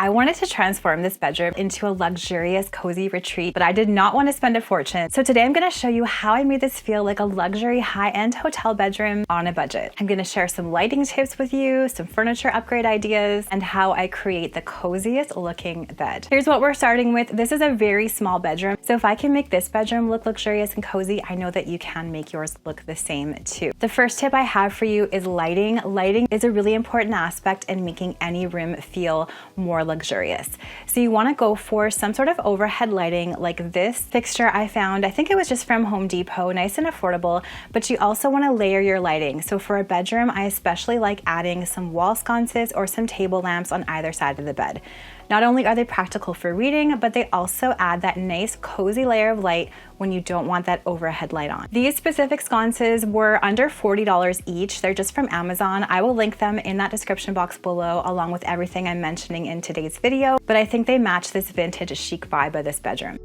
I wanted to transform this bedroom into a luxurious, cozy retreat, but I did not want to spend a fortune. So today I'm going to show you how I made this feel like a luxury high-end hotel bedroom on a budget. I'm going to share some lighting tips with you, some furniture upgrade ideas, and how I create the coziest looking bed. Here's what we're starting with. This is a very small bedroom. So if I can make this bedroom look luxurious and cozy, I know that you can make yours look the same too. The first tip I have for you is lighting. Lighting is a really important aspect in making any room feel more luxurious. So you want to go for some sort of overhead lighting like this fixture I found. I think it was just from Home Depot, nice and affordable, but you also want to layer your lighting. So for a bedroom, I especially like adding some wall sconces or some table lamps on either side of the bed. Not only are they practical for reading, but they also add that nice cozy layer of light when you don't want that overhead light on. These specific sconces were under $40 each. They're just from Amazon. I will link them in that description box below along with everything I'm mentioning in today's video, but I think they match this vintage chic vibe of this bedroom.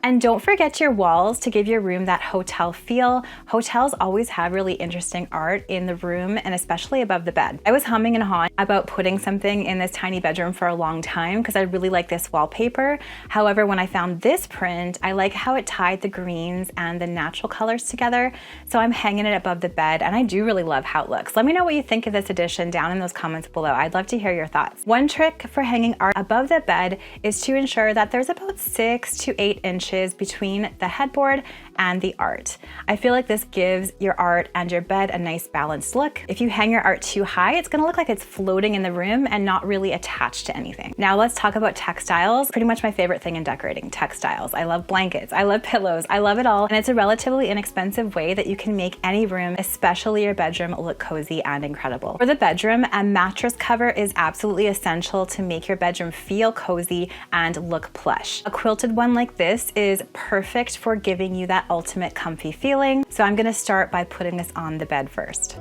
And don't forget your walls to give your room that hotel feel. Hotels always have really interesting art in the room and especially above the bed. I was humming and hawing about putting something in this tiny bedroom for a long time because I really like this wallpaper. However, when I found this print, I like how it tied the greens and the natural colors together. So I'm hanging it above the bed and I do really love how it looks. Let me know what you think of this addition down in those comments below. I'd love to hear your thoughts. One trick for hanging art above the bed is to ensure that there's about 6 to 8 inches between the headboard and the art. I feel like this gives your art and your bed a nice balanced look. If you hang your art too high, it's gonna look like it's floating in the room and not really attached to anything. Now let's talk about textiles. Pretty much my favorite thing in decorating, textiles. I love blankets, I love pillows, I love it all. And it's a relatively inexpensive way that you can make any room, especially your bedroom, look cozy and incredible. For the bedroom, a mattress cover is absolutely essential to make your bedroom feel cozy and look plush. A quilted one like this is perfect for giving you that ultimate comfy feeling. So I'm gonna start by putting this on the bed first.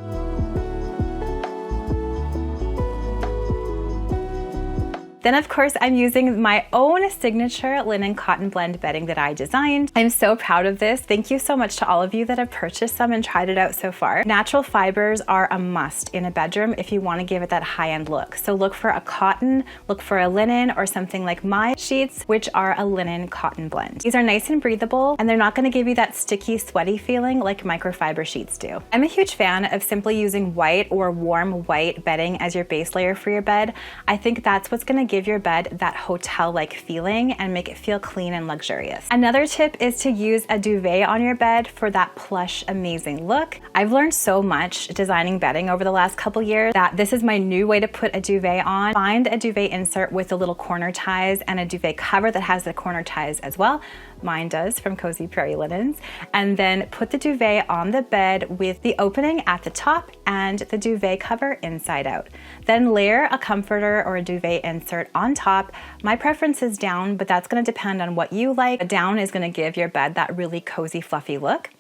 Then of course I'm using my own signature linen cotton blend bedding that I designed. I'm so proud of this. Thank you so much to all of you that have purchased some and tried it out so far. Natural fibers are a must in a bedroom if you want to give it that high-end look. So look for a cotton, look for a linen, or something like my sheets, which are a linen cotton blend. These are nice and breathable and they're not going to give you that sticky, sweaty feeling like microfiber sheets do. I'm a huge fan of simply using white or warm white bedding as your base layer for your bed. I think that's what's going to give your bed that hotel-like feeling and make it feel clean and luxurious. Another tip is to use a duvet on your bed for that plush, amazing look. I've learned so much designing bedding over the last couple years that this is my new way to put a duvet on. Find a duvet insert with the little corner ties and a duvet cover that has the corner ties as well. Mine does from Cozy Prairie Linens. And then put the duvet on the bed with the opening at the top and the duvet cover inside out. Then layer a comforter or a duvet insert on top. My preference is down, but that's going to depend on what you like. A down is going to give your bed that really cozy, fluffy look.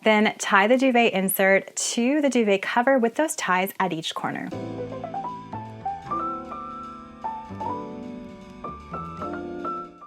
Then tie the duvet insert to the duvet cover with those ties at each corner.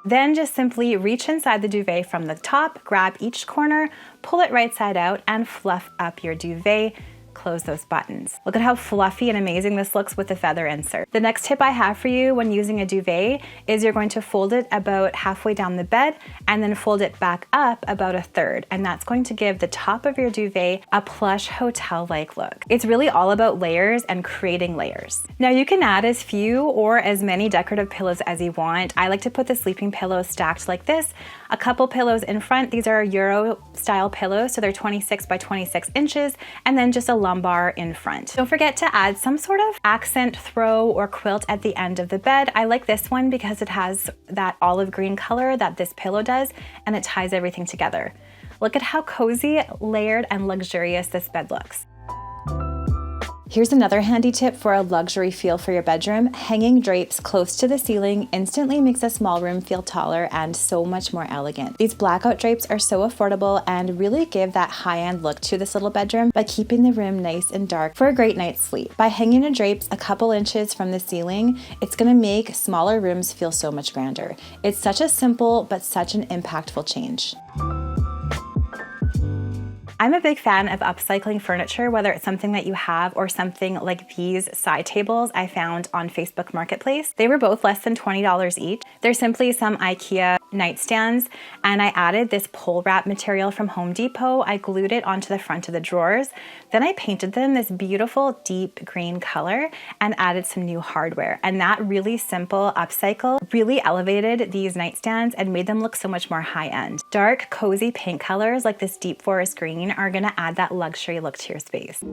Then just simply reach inside the duvet from the top, grab each corner, pull it right side out, and fluff up your duvet. Close those buttons. Look at how fluffy and amazing this looks with the feather insert. The next tip I have for you when using a duvet is you're going to fold it about halfway down the bed and then fold it back up about a third. And that's going to give the top of your duvet a plush hotel-like look. It's really all about layers and creating layers. Now you can add as few or as many decorative pillows as you want. I like to put the sleeping pillows stacked like this. A couple pillows in front. These are Euro style pillows, so they're 26 by 26 inches, and then just a lumbar in front. Don't forget to add some sort of accent throw or quilt at the end of the bed. I like this one because it has that olive green color that this pillow does, and it ties everything together. Look at how cozy, layered, and luxurious this bed looks. Here's another handy tip for a luxury feel for your bedroom. Hanging drapes close to the ceiling instantly makes a small room feel taller and so much more elegant. These blackout drapes are so affordable and really give that high-end look to this little bedroom by keeping the room nice and dark for a great night's sleep. By hanging the drapes a couple inches from the ceiling, it's gonna make smaller rooms feel so much grander. It's such a simple but such an impactful change. I'm a big fan of upcycling furniture, whether it's something that you have or something like these side tables I found on Facebook Marketplace. They were both less than $20 each. They're simply some IKEA nightstands, and I added this pole wrap material from Home Depot. I glued it onto the front of the drawers. Then I painted them this beautiful deep green color and added some new hardware. And that really simple upcycle really elevated these nightstands and made them look so much more high-end. Dark, cozy paint colors like this deep forest green are gonna add that luxury look to your space.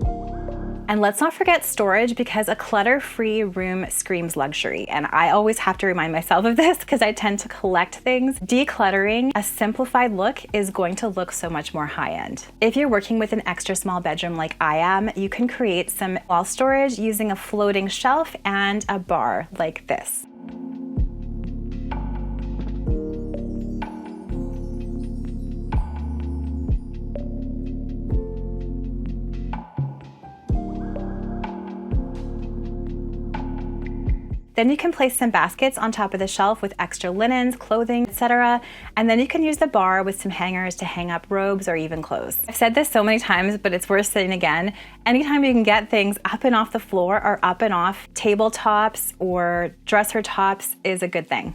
And let's not forget storage, because a clutter-free room screams luxury. And I always have to remind myself of this because I tend to collect things. Decluttering a simplified look is going to look so much more high-end. If you're working with an extra small bedroom like I am, you can create some wall storage using a floating shelf and a bar like this. Then you can place some baskets on top of the shelf with extra linens, clothing, etc. And then you can use the bar with some hangers to hang up robes or even clothes. I've said this so many times, but it's worth saying again. Anytime you can get things up and off the floor or up and off tabletops or dresser tops is a good thing.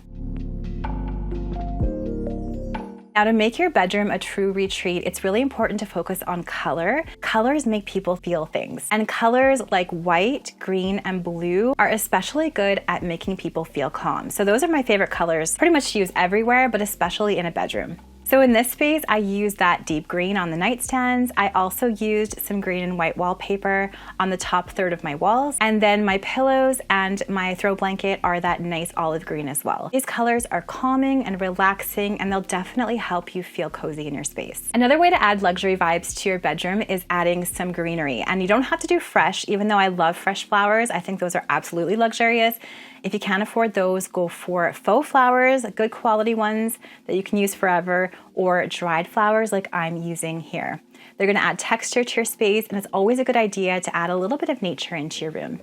Now, to make your bedroom a true retreat, it's really important to focus on color. Colors make people feel things. And colors like white, green, and blue are especially good at making people feel calm. So those are my favorite colors, pretty much used everywhere, but especially in a bedroom. So in this space, I used that deep green on the nightstands. I also used some green and white wallpaper on the top third of my walls. And then my pillows and my throw blanket are that nice olive green as well. These colors are calming and relaxing, and they'll definitely help you feel cozy in your space. Another way to add luxury vibes to your bedroom is adding some greenery. And you don't have to do fresh, even though I love fresh flowers. I think those are absolutely luxurious. If you can't afford those, go for faux flowers, good quality ones that you can use forever, or dried flowers like I'm using here. They're gonna add texture to your space, and it's always a good idea to add a little bit of nature into your room.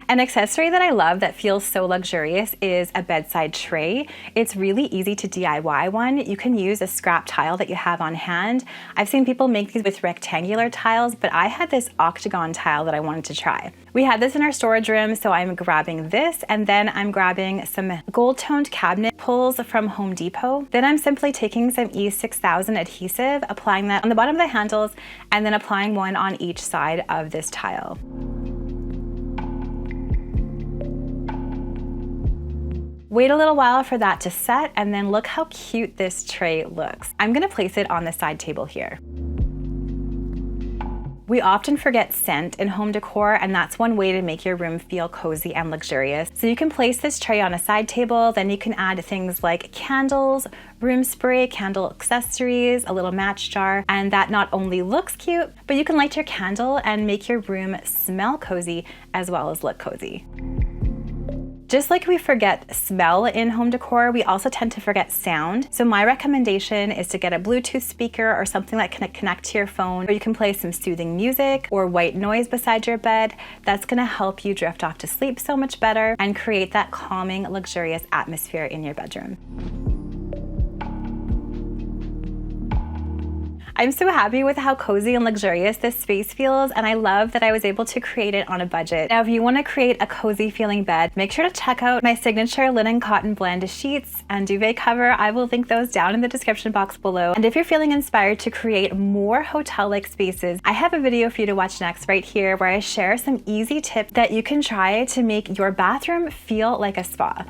An accessory that I love that feels so luxurious is a bedside tray. It's really easy to DIY one. You can use a scrap tile that you have on hand. I've seen people make these with rectangular tiles, but I had this octagon tile that I wanted to try. We had this in our storage room, so I'm grabbing this, and then I'm grabbing some gold-toned cabinet pulls from Home Depot. Then I'm simply taking some E6000 adhesive, applying that on the bottom of the handles, and then applying one on each side of this tile. Wait a little while for that to set, and then look how cute this tray looks. I'm gonna place it on the side table here. We often forget scent in home decor, and that's one way to make your room feel cozy and luxurious. So you can place this tray on a side table, then you can add things like candles, room spray, candle accessories, a little match jar, and that not only looks cute, but you can light your candle and make your room smell cozy as well as look cozy. Just like we forget smell in home decor, we also tend to forget sound. So my recommendation is to get a Bluetooth speaker or something that can connect to your phone, or you can play some soothing music or white noise beside your bed. That's gonna help you drift off to sleep so much better and create that calming, luxurious atmosphere in your bedroom. I'm so happy with how cozy and luxurious this space feels, and I love that I was able to create it on a budget. Now, if you want to create a cozy feeling bed, make sure to check out my signature linen cotton blend sheets and duvet cover. I will link those down in the description box below. And if you're feeling inspired to create more hotel-like spaces, I have a video for you to watch next right here where I share some easy tips that you can try to make your bathroom feel like a spa.